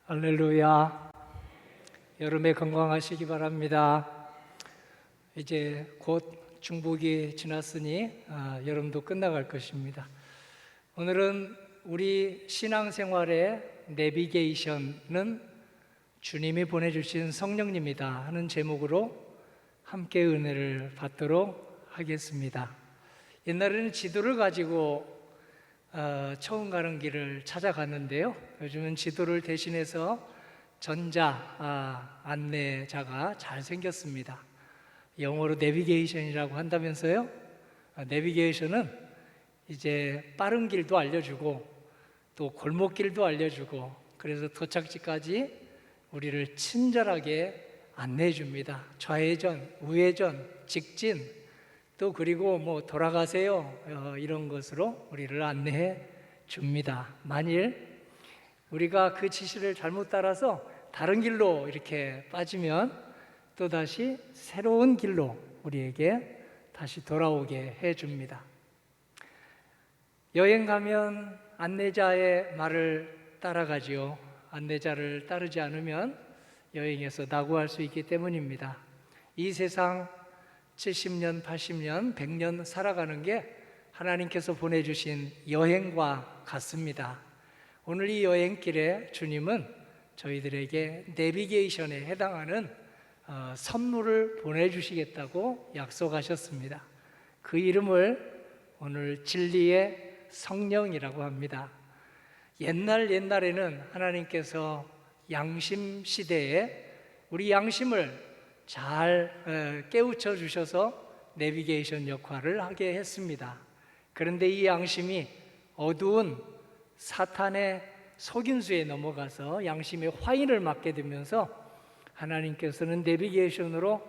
할렐루야. 여름에 건강하시기 바랍니다. 이제 곧 중복이 지났으니 여름도 끝나갈 것입니다. 오늘은 우리 신앙생활의 내비게이션은 주님이 보내주신 성령님이다 하는 제목으로 함께 은혜를 받도록 하겠습니다. 옛날에는 지도를 가지고 처음 가는 길을 찾아갔는데요. 요즘은 지도를 대신해서 전자 안내자가 잘 생겼습니다. 영어로 내비게이션이라고 한다면서요. 내비게이션은 이제 빠른 길도 알려주고 또 골목길도 알려주고 그래서 도착지까지 우리를 친절하게 안내해 줍니다. 좌회전, 우회전, 직진 또 그리고 돌아가세요 이런 것으로 우리를 안내해 줍니다. 만일 우리가 그 지시를 잘못 따라서 다른 길로 이렇게 빠지면 또다시 새로운 길로 우리에게 다시 돌아오게 해 줍니다. 여행 가면 안내자의 말을 따라가지요. 안내자를 따르지 않으면 여행에서 낙오할 수 있기 때문입니다. 이 세상 70년, 80년, 100년 살아가는 게 하나님께서 보내주신 여행과 같습니다. 오늘 이 여행길에 주님은 저희들에게 내비게이션에 해당하는 선물을 보내주시겠다고 약속하셨습니다. 그 이름을 오늘 진리의 성령이라고 합니다. 옛날에는 하나님께서 양심 시대에 우리 양심을 잘 깨우쳐 주셔서 내비게이션 역할을 하게 했습니다. 그런데 이 양심이 어두운 사탄의 속임수에 넘어가서 양심의 화인을 맞게 되면서 하나님께서는 내비게이션으로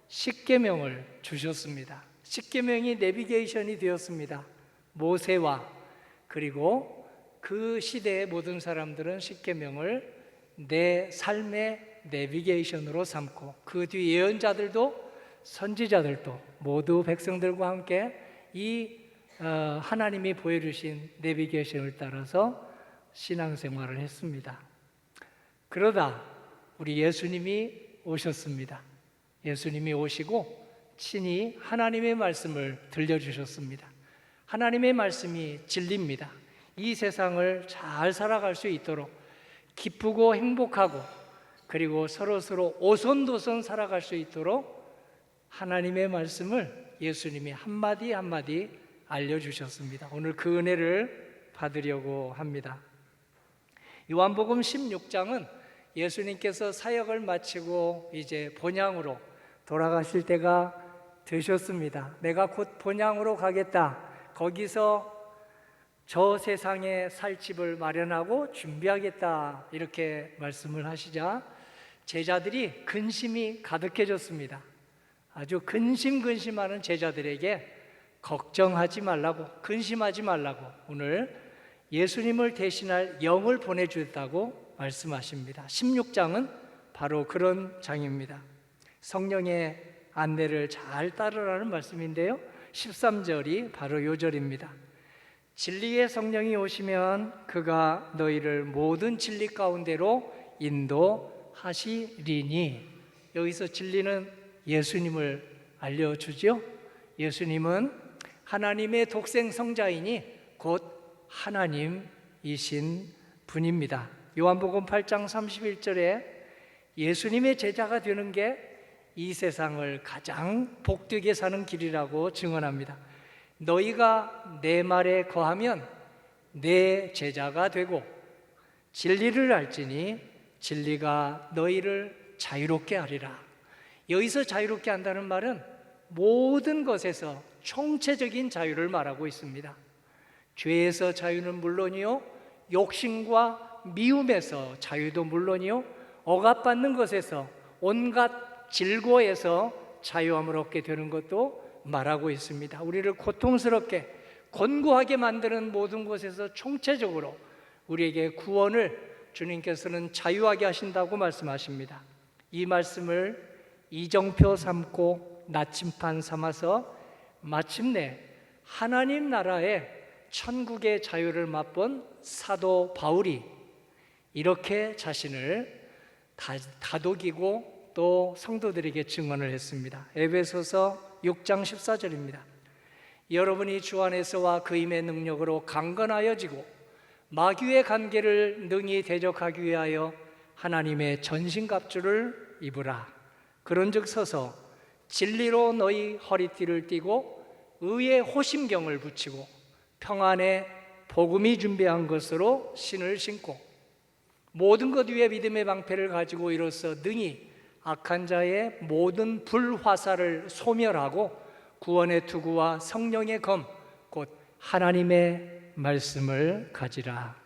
십계명을 주셨습니다. 십계명이 내비게이션이 되었습니다. 모세와 그리고 그 시대의 모든 사람들은 십계명을 내 삶의 내비게이션으로 삼고 그 뒤 예언자들도 선지자들도 모두 백성들과 함께 이 하나님이 보여주신 내비게이션을 따라서 신앙생활을 했습니다. 그러다 우리 예수님이 오셨습니다. 예수님이 오시고 친히 하나님의 말씀을 들려주셨습니다. 하나님의 말씀이 진리입니다. 이 세상을 잘 살아갈 수 있도록 기쁘고 행복하고 그리고 서로 오손도손 살아갈 수 있도록 하나님의 말씀을 예수님이 한마디 한마디 알려주셨습니다. 오늘 그 은혜를 받으려고 합니다. 요한복음 16장은 예수님께서 사역을 마치고 이제 본향으로 돌아가실 때가 되셨습니다. 내가 곧 본향으로 가겠다. 거기서 저 세상에 살 집을 마련하고 준비하겠다 이렇게 말씀을 하시자 제자들이 근심이 가득해졌습니다. 아주 근심하는 제자들에게 걱정하지 말라고, 근심하지 말라고 오늘 예수님을 대신할 영을 보내주었다고 말씀하십니다. 16장은 바로 그런 장입니다. 성령의 안내를 잘 따르라는 말씀인데요, 13절이 바로 이 절입니다. 진리의 성령이 오시면 그가 너희를 모든 진리 가운데로 인도하시리니. 여기서 진리는 예수님을 알려주죠. 예수님은 하나님의 독생 성자이니 곧 하나님이신 분입니다. 요한복음 8장 31절에 예수님의 제자가 되는 게 이 세상을 가장 복되게 사는 길이라고 증언합니다. 너희가 내 말에 거하면 내 제자가 되고 진리를 알지니 진리가 너희를 자유롭게 하리라. 여기서 자유롭게 한다는 말은 모든 것에서 총체적인 자유를 말하고 있습니다. 죄에서 자유는 물론이요, 욕심과 미움에서 자유도 물론이요, 억압받는 것에서 온갖 질고에서 자유함을 얻게 되는 것도 말하고 있습니다. 우리를 고통스럽게 곤고하게 만드는 모든 것에서 총체적으로 우리에게 구원을 주님께서는 자유하게 하신다고 말씀하십니다. 이 말씀을 이정표 삼고 나침판 삼아서 마침내 하나님 나라의 천국의 자유를 맛본 사도 바울이 이렇게 자신을 다독이고 또 성도들에게 증언을 했습니다. 에베소서 6장 14절입니다. 여러분이 주 안에서와 그 힘의 능력으로 강건하여지고 마귀의 관계를 능히 대적하기 위하여 하나님의 전신갑주를 입으라. 그런즉 서서 진리로 너희 허리띠를 띠고 의의 호심경을 붙이고 평안의 복음이 준비한 것으로 신을 신고 모든 것 위에 믿음의 방패를 가지고 이로써 능히 악한 자의 모든 불화살을 소멸하고 구원의 투구와 성령의 검 곧 하나님의 말씀을 가지라.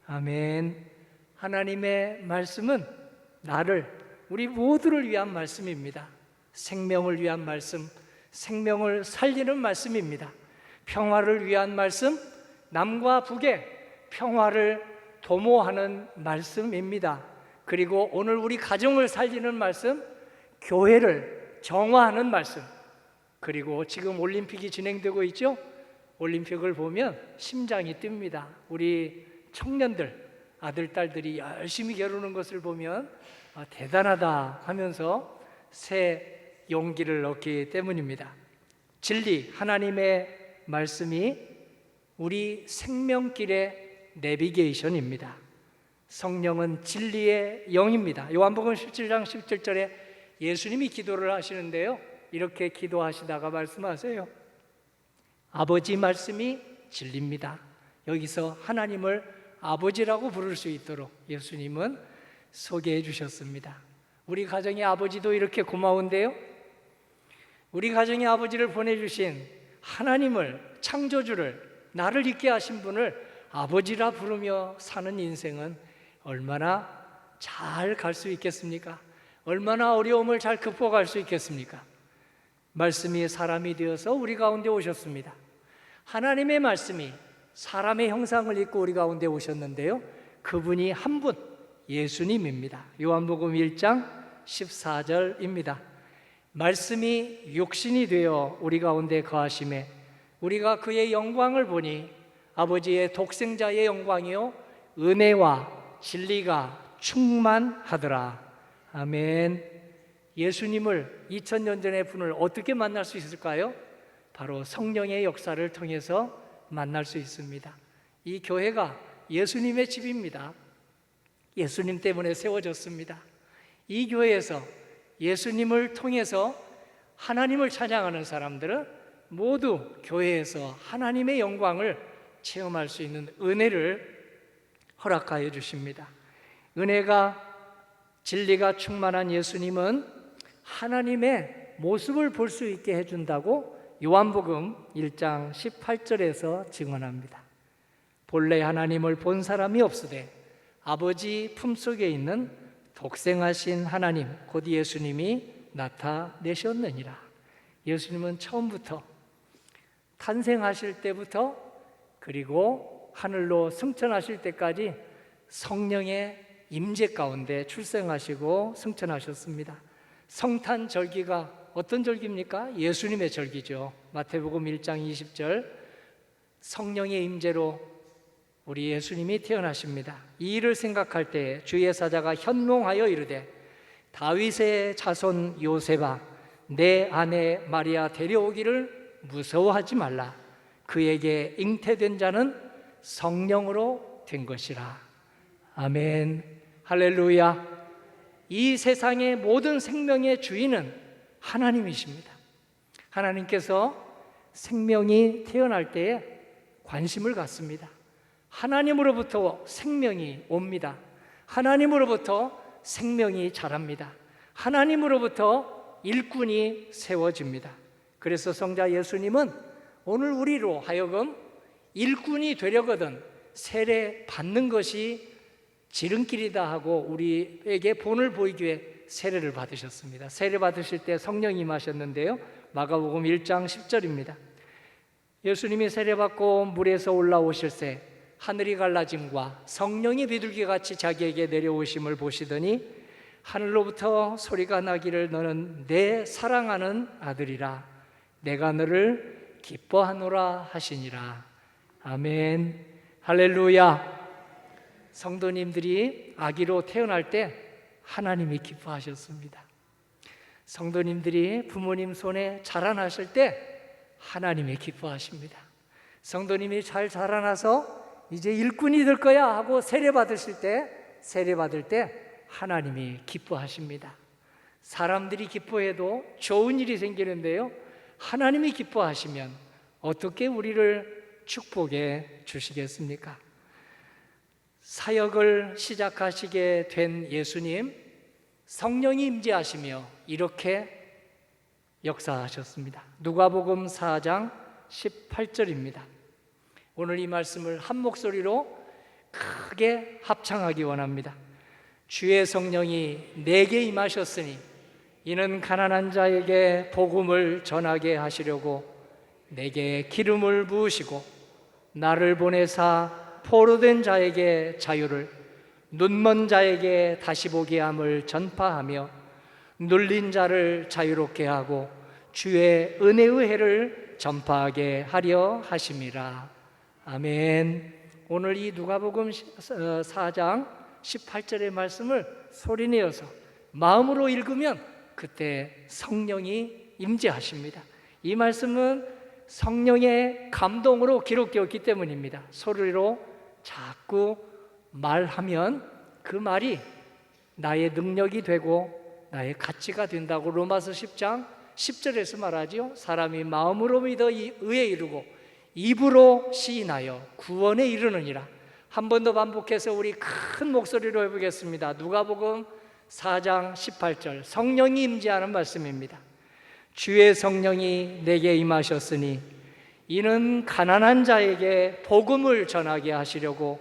아멘. 하나님의 말씀은 우리 모두를 위한 말씀입니다. 생명을 위한 말씀, 생명을 살리는 말씀입니다. 평화를 위한 말씀, 남과 북의 평화를 도모하는 말씀입니다. 그리고 오늘 우리 가정을 살리는 말씀, 교회를 정화하는 말씀, 그리고 지금 올림픽이 진행되고 있죠? 올림픽을 보면 심장이 뜹니다. 우리 청년들, 아들, 딸들이 열심히 겨루는 것을 보면 대단하다 하면서 새 용기를 얻기 때문입니다. 진리, 하나님의 말씀이 우리 생명길의 내비게이션입니다. 성령은 진리의 영입니다. 요한복음 17장 17절에 예수님이 기도를 하시는데요, 이렇게 기도하시다가 말씀하세요. 아버지 말씀이 진리입니다. 여기서 하나님을 아버지라고 부를 수 있도록 예수님은 소개해 주셨습니다. 우리 가정의 아버지도 이렇게 고마운데요, 우리 가정의 아버지를 보내주신 하나님을, 창조주를, 나를 있게 하신 분을 아버지라 부르며 사는 인생은 얼마나 잘 갈 수 있겠습니까? 얼마나 어려움을 잘 극복할 수 있겠습니까? 말씀이 사람이 되어서 우리 가운데 오셨습니다. 하나님의 말씀이 사람의 형상을 입고 우리 가운데 오셨는데요, 그분이 한 분, 예수님입니다. 요한복음 1장 14절입니다. 말씀이 육신이 되어 우리 가운데 거하심에 우리가 그의 영광을 보니 아버지의 독생자의 영광이요 은혜와 진리가 충만하더라. 아멘. 예수님을 2000년 전의 분을 어떻게 만날 수 있을까요? 바로 성령의 역사를 통해서 만날 수 있습니다. 이 교회가 예수님의 집입니다. 예수님 때문에 세워졌습니다. 이 교회에서 예수님을 통해서 하나님을 찬양하는 사람들은 모두 교회에서 하나님의 영광을 체험할 수 있는 은혜를 허락하여 주십니다. 은혜가 진리가 충만한 예수님은 하나님의 모습을 볼 수 있게 해준다고 요한복음 1장 18절에서 증언합니다. 본래 하나님을 본 사람이 없으되 아버지 품속에 있는 독생하신 하나님 곧 예수님이 나타내셨느니라. 예수님은 처음부터 탄생하실 때부터 그리고 하늘로 승천하실 때까지 성령의 임재 가운데 출생하시고 승천하셨습니다. 성탄 절기가 어떤 절기입니까? 예수님의 절기죠. 마태복음 1장 20절 성령의 임재로 우리 예수님이 태어나십니다. 이 일을 생각할 때 주의 사자가 현몽하여 이르되 다윗의 자손 요셉아 내 아내 마리아 데려오기를 무서워하지 말라. 그에게 잉태된 자는 성령으로 된 것이라. 아멘. 할렐루야. 이 세상의 모든 생명의 주인은 하나님이십니다. 하나님께서 생명이 태어날 때에 관심을 갖습니다. 하나님으로부터 생명이 옵니다. 하나님으로부터 생명이 자랍니다. 하나님으로부터 일꾼이 세워집니다. 그래서 성자 예수님은 오늘 우리로 하여금 일꾼이 되려거든 세례 받는 것이 지름길이다 하고 우리에게 본을 보이기 위해 세례를 받으셨습니다. 세례 받으실 때 성령이 임하셨는데요, 마가복음 1장 10절입니다. 예수님이 세례받고 물에서 올라오실새 하늘이 갈라짐과 성령이 비둘기같이 자기에게 내려오심을 보시더니 하늘로부터 소리가 나기를 너는 내 사랑하는 아들이라 내가 너를 기뻐하노라 하시니라. 아멘. 할렐루야. 성도님들이 아기로 태어날 때 하나님이 기뻐하셨습니다. 성도님들이 부모님 손에 자라나실 때 하나님이 기뻐하십니다. 성도님이 잘 자라나서 이제 일꾼이 될 거야 하고 세례받을 때 하나님이 기뻐하십니다. 사람들이 기뻐해도 좋은 일이 생기는데요, 하나님이 기뻐하시면 어떻게 우리를 축복해 주시겠습니까? 사역을 시작하시게 된 예수님, 성령이 임재하시며 이렇게 역사하셨습니다. 누가복음 4장 18절입니다. 오늘 이 말씀을 한 목소리로 크게 합창하기 원합니다. 주의 성령이 내게 임하셨으니 이는 가난한 자에게 복음을 전하게 하시려고 내게 기름을 부으시고 나를 보내사 포로된 자에게 자유를, 눈먼 자에게 다시 보게 함을 전파하며 눌린 자를 자유롭게 하고 주의 은혜의 해를 전파하게 하려 하심이라. 아멘. 오늘 이 누가복음 4장 18절의 말씀을 소리내어서 마음으로 읽으면 그때 성령이 임재하십니다. 이 말씀은 성령의 감동으로 기록되었기 때문입니다. 소리로 자꾸 말하면 그 말이 나의 능력이 되고 나의 가치가 된다고 로마서 10장 10절에서 말하죠. 사람이 마음으로 믿어 의에 이르고 입으로 시인하여 구원에 이르느니라. 한 번 더 반복해서 우리 큰 목소리로 해보겠습니다. 누가복음 4장 18절, 성령이 임재하는 말씀입니다. 주의 성령이 내게 임하셨으니 이는 가난한 자에게 복음을 전하게 하시려고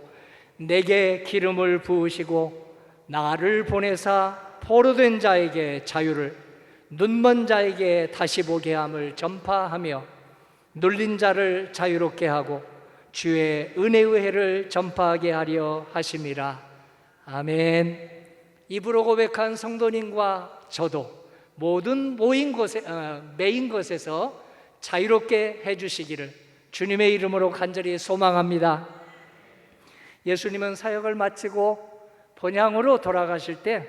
내게 기름을 부으시고 나를 보내사 포로된 자에게 자유를, 눈먼 자에게 다시 보게 함을 전파하며 눌린 자를 자유롭게 하고 주의 은혜의 해를 전파하게 하려 하심이라. 아멘. 입으로 고백한 성도님과 저도 모든 매인 것에서 자유롭게 해주시기를 주님의 이름으로 간절히 소망합니다. 예수님은 사역을 마치고 본향으로 돌아가실 때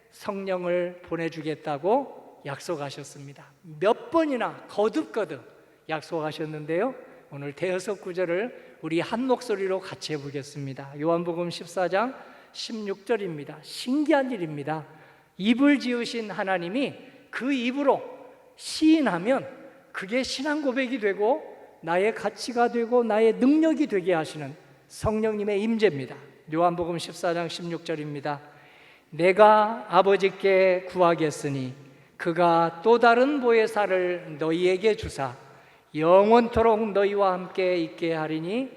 성령을 보내주겠다고 약속하셨습니다. 몇 번이나 거듭거듭 약속하셨는데요, 오늘 대여섯 구절을 우리 한 목소리로 같이 해보겠습니다. 요한복음 14장 16절입니다. 신기한 일입니다. 입을 지으신 하나님이 그 입으로 시인하면 그게 신앙 고백이 되고 나의 가치가 되고 나의 능력이 되게 하시는 성령님의 임재입니다. 요한복음 14장 16절입니다. 내가 아버지께 구하겠으니 그가 또 다른 보혜사를 너희에게 주사 영원토록 너희와 함께 있게 하리니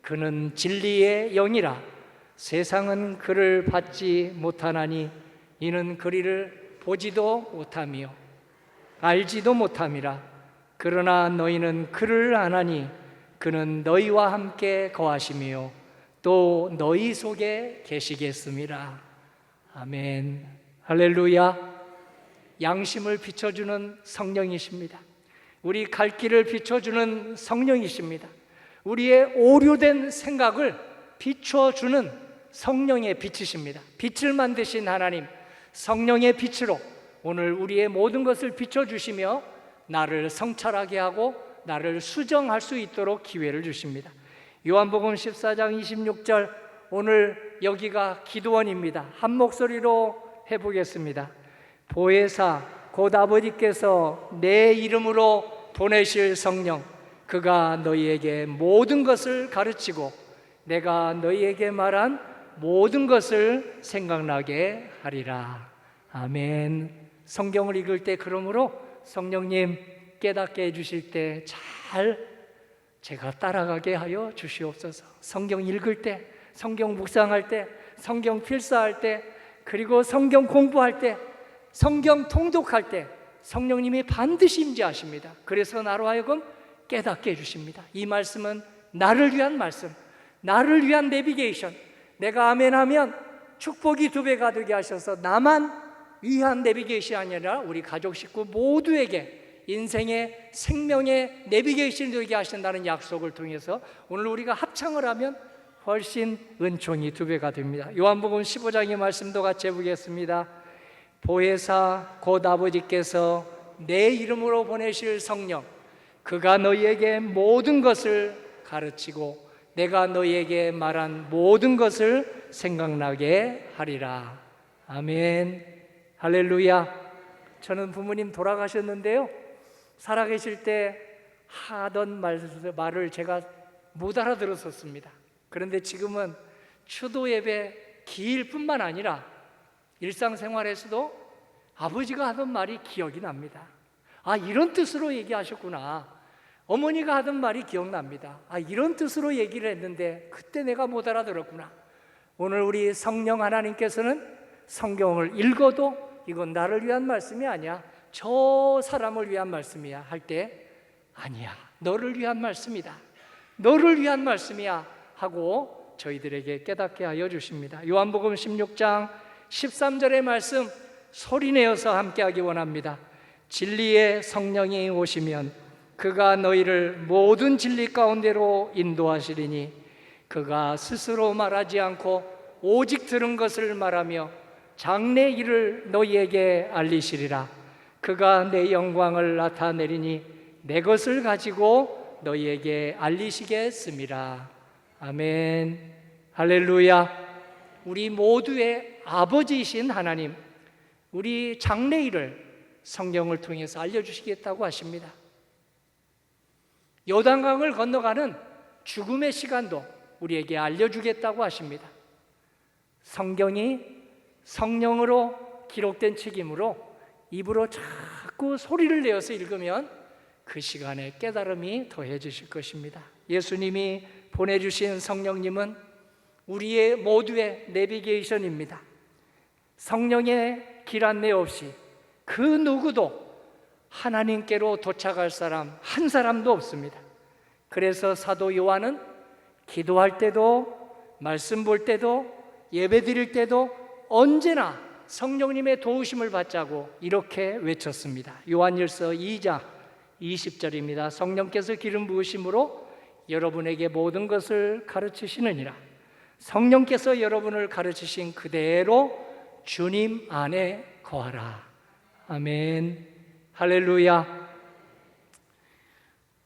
그는 진리의 영이라. 세상은 그를 받지 못하나니 이는 그리를 보지도 못하며 알지도 못함이라. 그러나 너희는 그를 아나니 그는 너희와 함께 거하시며 또 너희 속에 계시겠습니다. 아멘. 할렐루야. 양심을 비춰주는 성령이십니다. 우리 갈 길을 비춰주는 성령이십니다. 우리의 오류된 생각을 비춰주는 성령의 빛이십니다. 빛을 만드신 하나님, 성령의 빛으로 오늘 우리의 모든 것을 비춰주시며 나를 성찰하게 하고 나를 수정할 수 있도록 기회를 주십니다. 요한복음 14장 26절, 오늘 여기가 기도원입니다. 한 목소리로 해보겠습니다. 보혜사 곧 아버지께서 내 이름으로 보내실 성령, 그가 너희에게 모든 것을 가르치고 내가 너희에게 말한 모든 것을 생각나게 하리라. 아멘. 성경을 읽을 때 그러므로 성령님 깨닫게 해주실 때 잘 제가 따라가게 하여 주시옵소서. 성경 읽을 때, 성경 묵상할 때, 성경 필사할 때, 그리고 성경 공부할 때, 성경 통독할 때 성령님이 반드시 임재하십니다. 그래서 나로 하여금 깨닫게 해주십니다. 이 말씀은 나를 위한 말씀, 나를 위한 내비게이션. 내가 아멘하면 축복이 2배가 되게 하셔서 나만 위한 내비게이션이 아니라 우리 가족 식구 모두에게 인생의 생명의 내비게이션이 되게 하신다는 약속을 통해서 오늘 우리가 합창을 하면 훨씬 은총이 2배가 됩니다. 요한복음 15장의 말씀도 같이 해보겠습니다. 보혜사 곧 아버지께서 내 이름으로 보내실 성령, 그가 너희에게 모든 것을 가르치고 내가 너희에게 말한 모든 것을 생각나게 하리라. 아멘. 할렐루야. 저는 부모님 돌아가셨는데요, 살아계실 때 하던 말을 제가 못 알아들었었습니다. 그런데 지금은 추도 예배 기일 뿐만 아니라 일상생활에서도 아버지가 하던 말이 기억이 납니다. 아, 이런 뜻으로 얘기하셨구나. 어머니가 하던 말이 기억납니다. 아, 이런 뜻으로 얘기를 했는데 그때 내가 못 알아들었구나. 오늘 우리 성령 하나님께서는 성경을 읽어도 이건 나를 위한 말씀이 아니야, 저 사람을 위한 말씀이야 할 때, 아니야, 너를 위한 말씀이다, 너를 위한 말씀이야 하고 저희들에게 깨닫게 하여 주십니다. 요한복음 16장 13절의 말씀 소리내어서 함께하기 원합니다. 진리의 성령이 오시면 그가 너희를 모든 진리 가운데로 인도하시리니 그가 스스로 말하지 않고 오직 들은 것을 말하며 장래 일을 너희에게 알리시리라. 그가 내 영광을 나타내리니 내 것을 가지고 너희에게 알리시겠습니다. 아멘. 할렐루야. 우리 모두의 아버지이신 하나님, 우리 장래 일을 성경을 통해서 알려주시겠다고 하십니다. 요단강을 건너가는 죽음의 시간도 우리에게 알려주겠다고 하십니다. 성경이 성령으로 기록된 책이므로 입으로 자꾸 소리를 내어서 읽으면 그 시간에 깨달음이 더해지실 것입니다. 예수님이 보내주신 성령님은 우리의 모두의 내비게이션입니다. 성령의 길 안내 없이 그 누구도 하나님께로 도착할 사람 한 사람도 없습니다. 그래서 사도 요한은 기도할 때도, 말씀 볼 때도, 예배 드릴 때도 언제나 성령님의 도우심을 받자고 이렇게 외쳤습니다. 요한일서 2장 20절입니다. 성령께서 기름 부으심으로 여러분에게 모든 것을 가르치시느니라. 성령께서 여러분을 가르치신 그대로 주님 안에 거하라. 아멘. 할렐루야.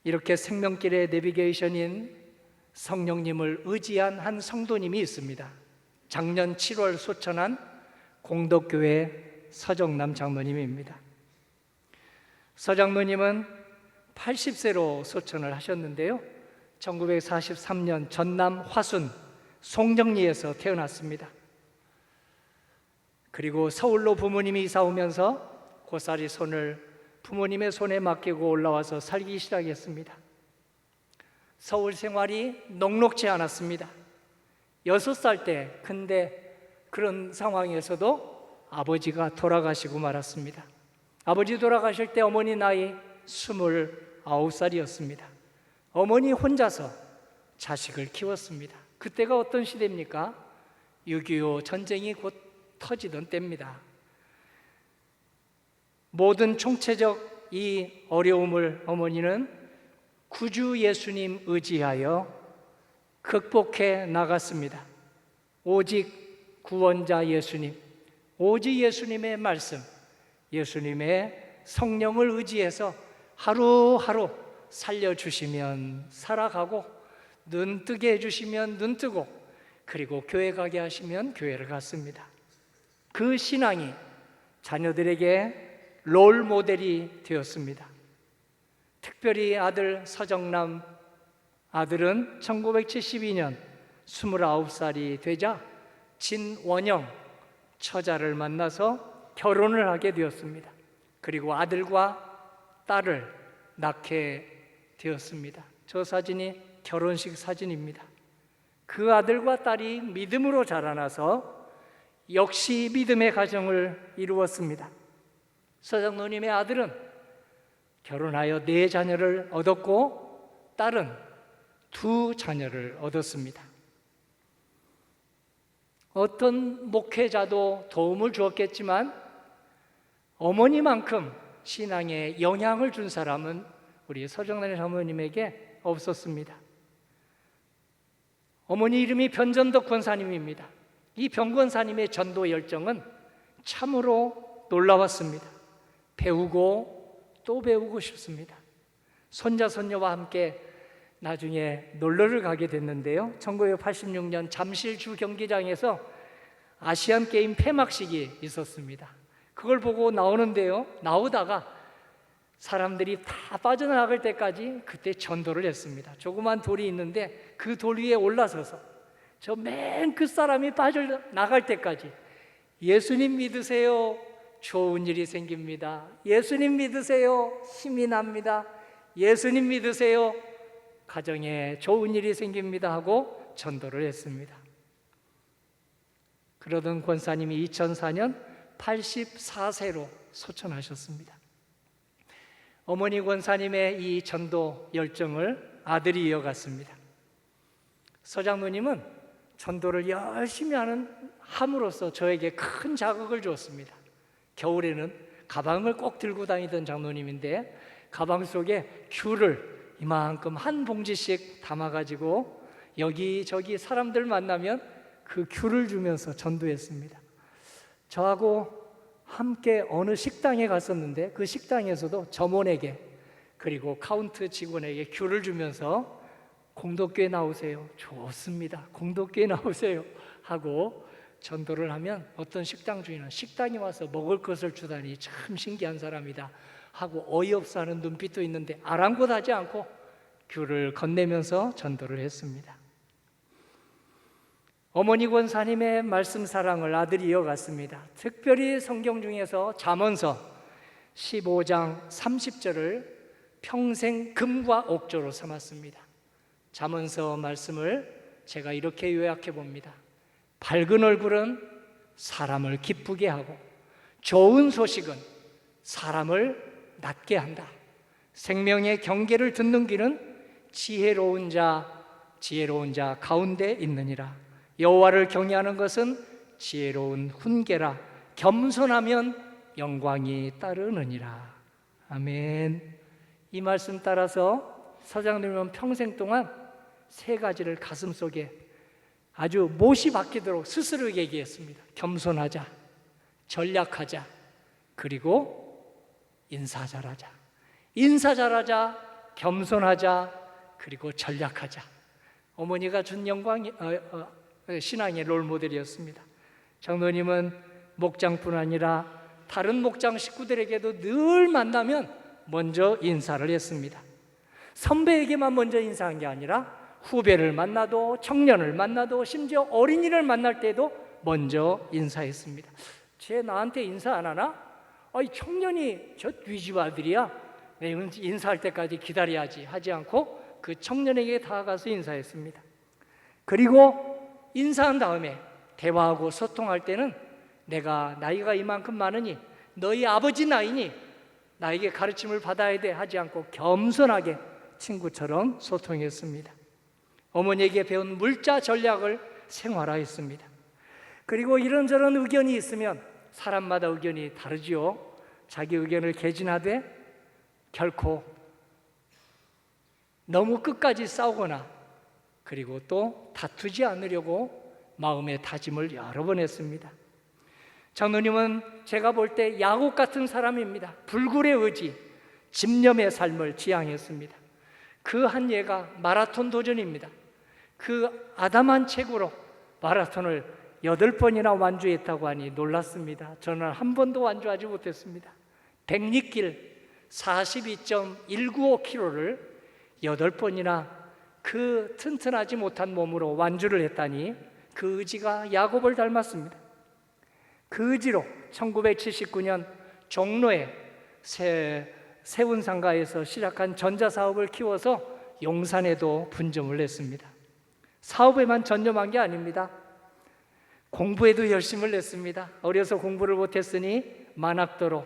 이렇게 생명길의 내비게이션인 성령님을 의지한 한 성도님이 있습니다. 작년 7월 소천한 공덕교회 서정남 장로님입니다. 서 장로님은 80세로 소천을 하셨는데요, 1943년 전남 화순 송정리에서 태어났습니다. 그리고 서울로 부모님이 이사 오면서 고사리 손을 부모님의 손에 맡기고 올라와서 살기 시작했습니다. 서울 생활이 녹록지 않았습니다. 6살 때, 근데 그런 상황에서도 아버지가 돌아가시고 말았습니다. 아버지 돌아가실 때 어머니 나이 29살이었습니다. 어머니 혼자서 자식을 키웠습니다. 그때가 어떤 시대입니까? 6.25 전쟁이 곧 터지던 때입니다. 모든 총체적 이 어려움을 어머니는 구주 예수님 의지하여 극복해 나갔습니다. 오직 구원자 예수님, 오직 예수님의 말씀, 예수님의 성령을 의지해서 하루하루 살려주시면 살아가고, 눈 뜨게 해주시면 눈 뜨고, 그리고 교회 가게 하시면 교회를 갔습니다. 그 신앙이 자녀들에게 롤 모델이 되었습니다. 특별히 아들 서정남 아들은 1972년 29살이 되자 진원영 처자를 만나서 결혼을 하게 되었습니다. 그리고 아들과 딸을 낳게 되었습니다. 저 사진이 결혼식 사진입니다. 그 아들과 딸이 믿음으로 자라나서 역시 믿음의 가정을 이루었습니다. 서장로님의 아들은 결혼하여 4자녀를 얻었고 딸은 2자녀를 얻었습니다. 어떤 목회자도 도움을 주었겠지만 어머니만큼 신앙에 영향을 준 사람은 우리 서정란 사모님에게 없었습니다. 어머니 이름이 변전덕 권사님입니다. 이 변 권사님의 전도 열정은 참으로 놀라웠습니다. 배우고 또 배우고 싶습니다. 손자 손녀와 함께 나중에 놀러를 가게 됐는데요, 1986년 잠실주 경기장에서 아시안게임 폐막식이 있었습니다. 그걸 보고 나오는데요, 나오다가 사람들이 다 빠져나갈 때까지 그때 전도를 했습니다. 조그만 돌이 있는데 그 돌 위에 올라서서 저 맨 끝사람이 빠져나갈 때까지 예수님 믿으세요, 좋은 일이 생깁니다. 예수님 믿으세요, 힘이 납니다. 예수님 믿으세요, 가정에 좋은 일이 생깁니다 하고 전도를 했습니다. 그러던 권사님이 2004년 84세로 소천하셨습니다. 어머니 권사님의 이 전도 열정을 아들이 이어갔습니다. 서장로님은 전도를 열심히 함으로써 저에게 큰 자극을 주었습니다. 겨울에는 가방을 꼭 들고 다니던 장로님인데 가방 속에 귤을 이만큼 한 봉지씩 담아가지고 여기저기 사람들 만나면 그 귤을 주면서 전도했습니다. 저하고 함께 어느 식당에 갔었는데 그 식당에서도 점원에게 그리고 카운트 직원에게 귤을 주면서 공덕교회 나오세요. 좋습니다. 공덕교회 나오세요 하고 전도를 하면 어떤 식당 주인은 식당에 와서 먹을 것을 주다니 참 신기한 사람이다 하고 어이없어 하는 눈빛도 있는데 아랑곳하지 않고 귤을 건네면서 전도를 했습니다. 어머니 권사님의 말씀 사랑을 아들이 이어갔습니다. 특별히 성경 중에서 잠언서 15장 30절을 평생 금과 옥조로 삼았습니다. 잠언서 말씀을 제가 이렇게 요약해 봅니다. 밝은 얼굴은 사람을 기쁘게 하고 좋은 소식은 사람을 낫게 한다. 생명의 경계를 듣는 길은 지혜로운 자 가운데 있느니라. 여호와를 경외하는 것은 지혜로운 훈계라. 겸손하면 영광이 따르느니라. 아멘. 이 말씀 따라서 서장님은 평생 동안 세 가지를 가슴속에 아주 못이 박히도록 스스로 얘기했습니다. 겸손하자, 전략하자, 그리고 인사 잘하자. 인사 잘하자, 겸손하자, 그리고 전략하자. 어머니가 준 신앙의 롤모델이었습니다. 장로님은 목장뿐 아니라 다른 목장 식구들에게도 늘 만나면 먼저 인사를 했습니다. 선배에게만 먼저 인사한 게 아니라 후배를 만나도 청년을 만나도 심지어 어린이를 만날 때도 먼저 인사했습니다. 쟤 나한테 인사 안 하나? 청년이 저 뒤집 아들이야. 인사할 때까지 기다려야지 하지 않고 그 청년에게 다가가서 인사했습니다. 그리고 인사한 다음에 대화하고 소통할 때는 내가 나이가 이만큼 많으니 너희 아버지 나이니 나에게 가르침을 받아야 돼 하지 않고 겸손하게 친구처럼 소통했습니다. 어머니에게 배운 물자 전략을 생활화했습니다. 그리고 이런저런 의견이 있으면 사람마다 의견이 다르지요. 자기 의견을 개진하되 결코 너무 끝까지 싸우거나 그리고 또 다투지 않으려고 마음의 다짐을 여러 번 했습니다. 장로님은 제가 볼 때 야곱 같은 사람입니다. 불굴의 의지, 집념의 삶을 지향했습니다. 그 한 예가 마라톤 도전입니다. 그 아담한 책으로 마라톤을 8번이나 완주했다고 하니 놀랐습니다. 저는 한 번도 완주하지 못했습니다. 백리길 42.195km를 8번이나 그 튼튼하지 못한 몸으로 완주를 했다니 그 의지가 야곱을 닮았습니다. 그 의지로 1979년 종로에 세운상가에서 시작한 전자사업을 키워서 용산에도 분점을 냈습니다. 사업에만 전념한 게 아닙니다. 공부에도 열심을 냈습니다. 어려서 공부를 못했으니 만학도로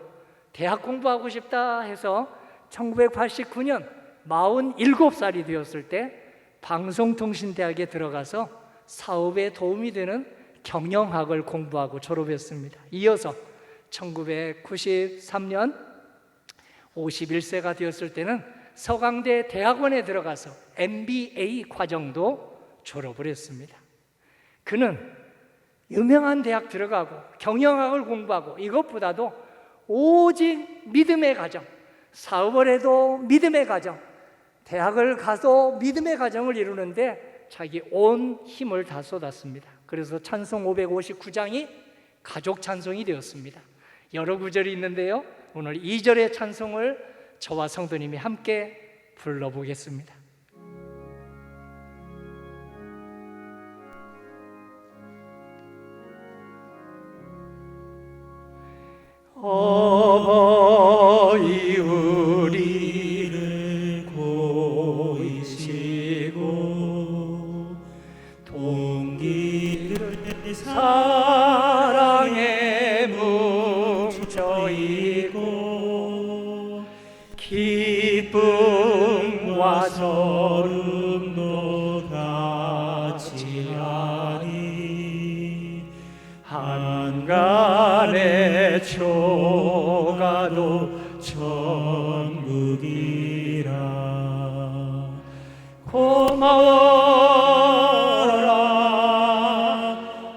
대학 공부하고 싶다 해서 1989년 47살이 되었을 때 방송통신대학에 들어가서 사업에 도움이 되는 경영학을 공부하고 졸업했습니다. 이어서 1993년 51세가 되었을 때는 서강대 대학원에 들어가서 MBA 과정도 졸업을 했습니다. 그는 유명한 대학 들어가고 경영학을 공부하고 이것보다도 오직 믿음의 가정, 사업을 해도 믿음의 가정, 대학을 가도 믿음의 가정을 이루는데 자기 온 힘을 다 쏟았습니다. 그래서 찬송 559장이 가족 찬송이 되었습니다. 여러 구절이 있는데요, 오늘 2절의 찬송을 저와 성도님이 함께 불러보겠습니다. 어머니 우리를 고이시고 동기를 사랑에 뭉쳐있고 기쁨과 저름도 같이 하니 한간의 초가도 천국이라. 고마워라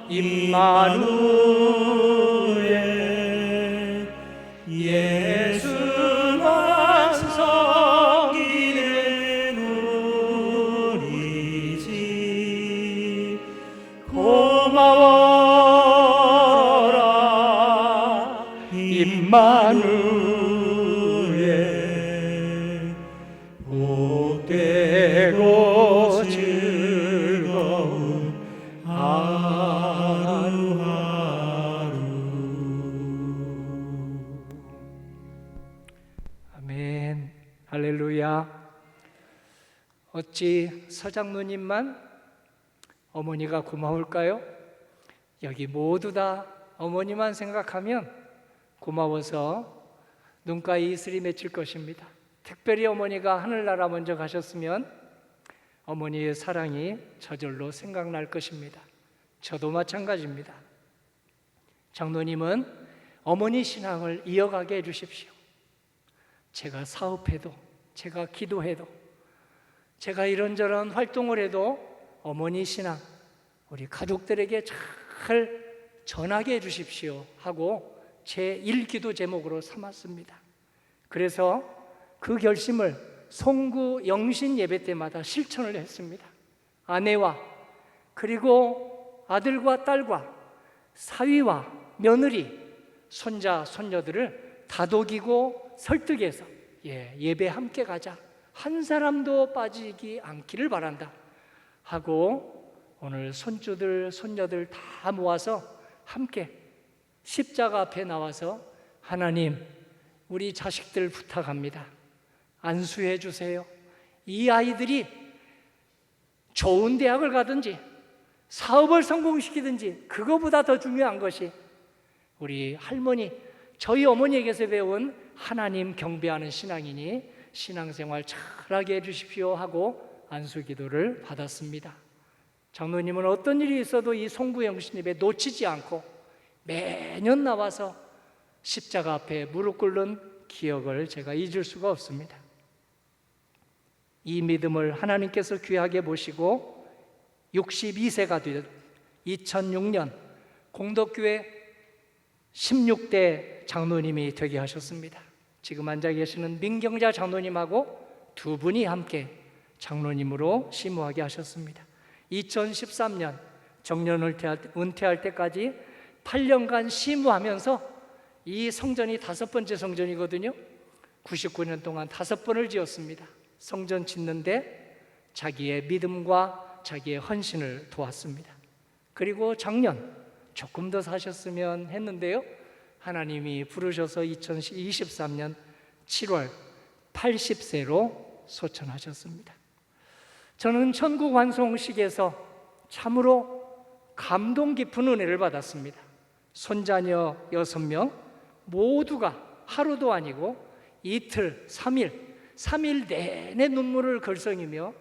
임마누엘 예수만 섬기는 우리 집. 고마워라 임마누엘 복되고 즐거운 하루하루. 아멘. 할렐루야. 어찌 서장로님만 어머니가 고마울까요? 여기 모두 다 어머니만 생각하면 고마워서 눈가에 이슬이 맺힐 것입니다. 특별히 어머니가 하늘나라 먼저 가셨으면 어머니의 사랑이 저절로 생각날 것입니다. 저도 마찬가지입니다. 장로님은 어머니 신앙을 이어가게 해주십시오. 제가 사업해도, 제가 기도해도, 제가 이런저런 활동을 해도 어머니 신앙 우리 가족들에게 잘 전하게 해주십시오 하고 제 1기도 제목으로 삼았습니다. 그래서 그 결심을 송구 영신 예배 때마다 실천을 했습니다. 아내와 그리고 아들과 딸과 사위와 며느리, 손자, 손녀들을 다독이고 설득해서 예배 함께 가자, 한 사람도 빠지지 않기를 바란다 하고 오늘 손주들, 손녀들 다 모아서 함께 십자가 앞에 나와서 하나님, 우리 자식들 부탁합니다. 안수해 주세요. 이 아이들이 좋은 대학을 가든지 사업을 성공시키든지 그거보다 더 중요한 것이 우리 할머니, 저희 어머니에게서 배운 하나님 경배하는 신앙이니 신앙생활 잘하게 해주십시오 하고 안수기도를 받았습니다. 장로님은 어떤 일이 있어도 이 송구영신 예배 놓치지 않고 매년 나와서 십자가 앞에 무릎 꿇는 기억을 제가 잊을 수가 없습니다. 이 믿음을 하나님께서 귀하게 보시고 62세가 되어 2006년 공덕교회 16대 장로님이 되게 하셨습니다. 지금 앉아 계시는 민경자 장로님하고 두 분이 함께 장로님으로 심우하게 하셨습니다. 2013년 정년 은퇴할 때까지 8년간 심우하면서 이 성전이 5번째 성전이거든요. 99년 동안 5번을 지었습니다. 성전 짓는데 자기의 믿음과 자기의 헌신을 도왔습니다. 그리고 작년 조금 더 사셨으면 했는데요, 하나님이 부르셔서 2023년 7월 80세로 소천하셨습니다. 저는 천국 완송식에서 참으로 감동 깊은 은혜를 받았습니다. 손자녀 6명 모두가 하루도 아니고 이틀, 3일 내내 눈물을 걸썽이며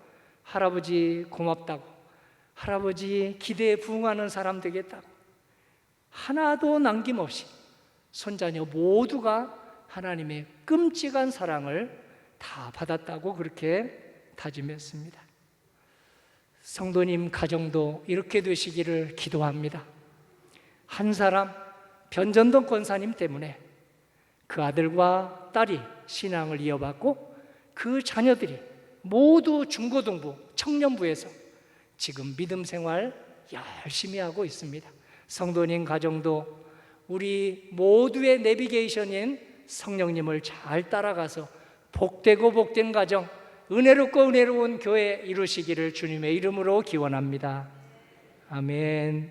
할아버지 고맙다고, 할아버지 기대에 부응하는 사람 되겠다고, 하나도 남김없이 손자녀 모두가 하나님의 끔찍한 사랑을 다 받았다고 그렇게 다짐했습니다. 성도님 가정도 이렇게 되시기를 기도합니다. 한 사람 변전동 권사님 때문에 그 아들과 딸이 신앙을 이어받고 그 자녀들이 모두 중고등부, 청년부에서 지금 믿음 생활 열심히 하고 있습니다. 성도님 가정도 우리 모두의 내비게이션인 성령님을 잘 따라가서 복되고 복된 가정, 은혜롭고 은혜로운 교회 이루시기를 주님의 이름으로 기원합니다. 아멘.